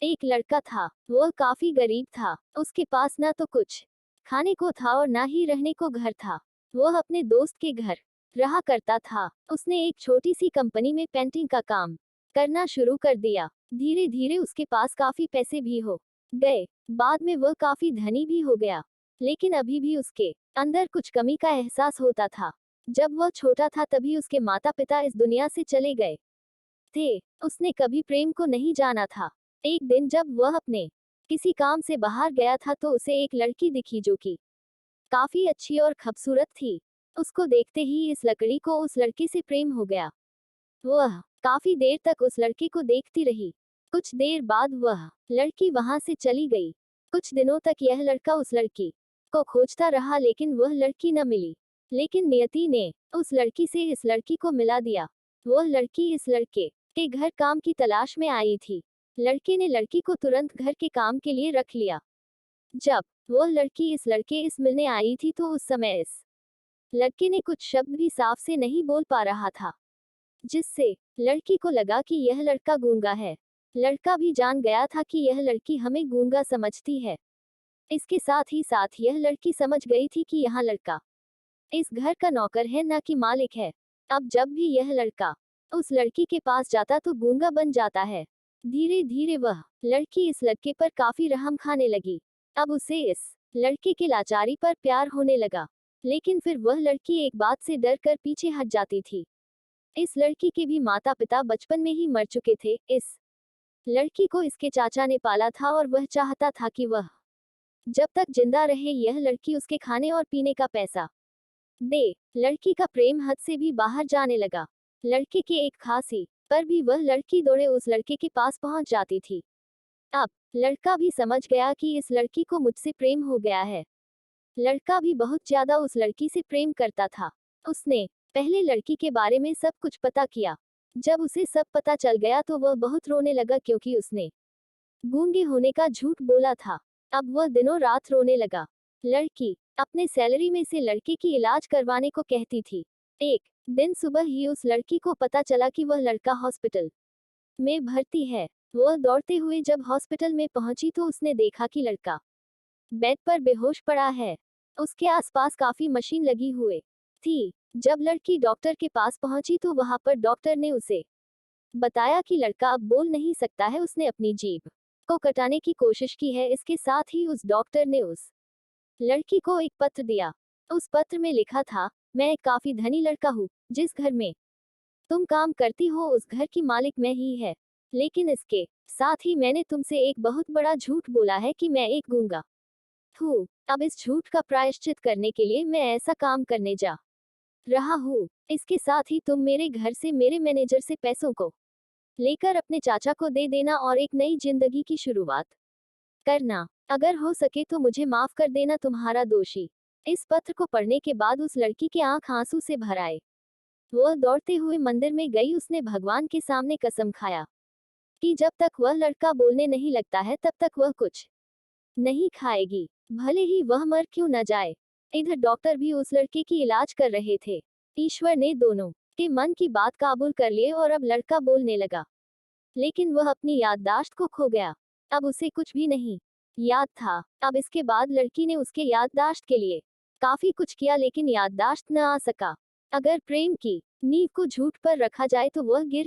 एक लड़का था, वह काफी गरीब था। उसके पास ना तो कुछ खाने को था और ना ही रहने को घर था। वह अपने दोस्त के घर रहा करता था। उसने एक छोटी सी कंपनी में पेंटिंग का काम करना शुरू कर दिया। धीरे धीरे उसके पास काफी पैसे भी हो गए। बाद में वह काफी धनी भी हो गया, लेकिन अभी भी उसके अंदर कुछ कमी का एहसास होता था। जब वह छोटा था तभी उसके माता पिता इस दुनिया से चले गए थे। उसने कभी प्रेम को नहीं जाना था। एक दिन जब वह अपने किसी काम से बाहर गया था तो उसे एक लड़की दिखी जो कि काफी अच्छी और खूबसूरत थी। उसको देखते ही इस लकड़ी को उस लड़के से प्रेम हो गया। वह काफी देर तक उस लड़के को देखती रही। कुछ देर बाद वह लड़की वहां से चली गई। कुछ दिनों तक यह लड़का उस लड़की को खोजता रहा लेकिन वह लड़की न मिली। लेकिन नियति ने उस लड़की से इस लड़की को मिला दिया। वह लड़की इस लड़के के घर काम की तलाश में आई थी। लड़के ने लड़की को तुरंत घर के काम के लिए रख लिया। जब वह लड़की इस लड़के इस मिलने आई थी तो उस समय इस लड़के ने कुछ शब्द भी साफ से नहीं बोल पा रहा था, जिससे लड़की को लगा कि यह लड़का गूंगा है। लड़का भी जान गया था कि यह लड़की हमें गूंगा समझती है। इसके साथ ही साथ यह लड़की समझ गई थी कि यह लड़का इस घर का नौकर है न कि मालिक है। अब जब भी यह लड़का उस लड़की के पास जाता तो गूंगा बन जाता है। धीरे धीरे वह लड़की इस लड़के पर काफी रहम खाने लगी। अब उसे इस लड़के के लाचारी पर प्यार होने लगा। लेकिन फिर वह लड़की एक बात से डर कर पीछे हट जाती थी। इस लड़की के भी माता पिता बचपन में ही मर चुके थे। इस लड़की को इसके चाचा ने पाला था और वह चाहता था कि वह जब तक जिंदा रहे यह लड़की उसके खाने और पीने का पैसा दे। लड़की का प्रेम हद से भी बाहर जाने लगा। लड़के के एक खांसी पर भी वह लड़की दौड़े उस लड़के के पास पहुंच जाती थी। अब लड़का भी समझ गया कि इस लड़की को मुझसे प्रेम हो गया है। लड़का भी बहुत ज्यादा उस लड़की से प्रेम करता था। उसने पहले लड़की के बारे में सब कुछ पता किया। जब उसे सब पता चल गया तो वह बहुत रोने लगा क्योंकि उसने गूंगे होने का झूठ बोला था। अब वह दिनों रात रोने लगा। लड़की अपने सैलरी में से लड़के की इलाज करवाने को कहती थी। एक दिन सुबह ही उस लड़की को पता चला कि वह लड़का हॉस्पिटल में भर्ती है। वह दौड़ते हुए जब हॉस्पिटल में पहुंची तो उसने देखा कि लड़का बेड पर बेहोश पड़ा है। उसके आसपास काफी मशीन लगी हुई थी। जब लड़की डॉक्टर के पास पहुंची तो वहां पर डॉक्टर ने उसे बताया कि लड़का अब बोल नहीं सकता है। उसने अपनी जीभ को कटाने की कोशिश की है। इसके साथ ही उस डॉक्टर ने उस लड़की को एक पत्र दिया। उस पत्र में लिखा था, मैं एक काफी धनी लड़का हूँ। जिस घर में तुम काम करती हो उस घर की मालिक मैं ही है। लेकिन इसके साथ ही मैंने तुमसे एक बहुत बड़ा झूठ बोला है कि मैं एक गूंगा हूँ। अब इस झूठ का प्रायश्चित करने के लिए मैं ऐसा काम करने जा रहा हूँ। इसके साथ ही तुम मेरे घर से मेरे मैनेजर से पैसों को लेकर अपने चाचा को दे देना और एक नई जिंदगी की शुरुआत करना। अगर हो सके तो मुझे माफ कर देना, तुम्हारा दोषी। इस पत्र को पढ़ने के बाद उस लड़की के आंख आंसू से भर आए। वह दौड़ते हुए मंदिर में गई। उसने भगवान के सामने कसम खाया कि जब तक वह लड़का बोलने नहीं लगता है तब तक वह कुछ नहीं खाएगी, भले ही वह मर क्यों न जाए। इधर डॉक्टर भी उस लड़के की इलाज कर रहे थे। ईश्वर ने दोनों के मन की बात काबूल कर लिए और अब लड़का बोलने लगा। लेकिन वह अपनी याददाश्त को खो गया। अब उसे कुछ भी नहीं याद था। अब इसके बाद लड़की ने उसके याददाश्त के लिए काफी कुछ किया लेकिन याददाश्त न आ सका। अगर प्रेम की नींव को झूठ पर रखा जाए तो वह गिर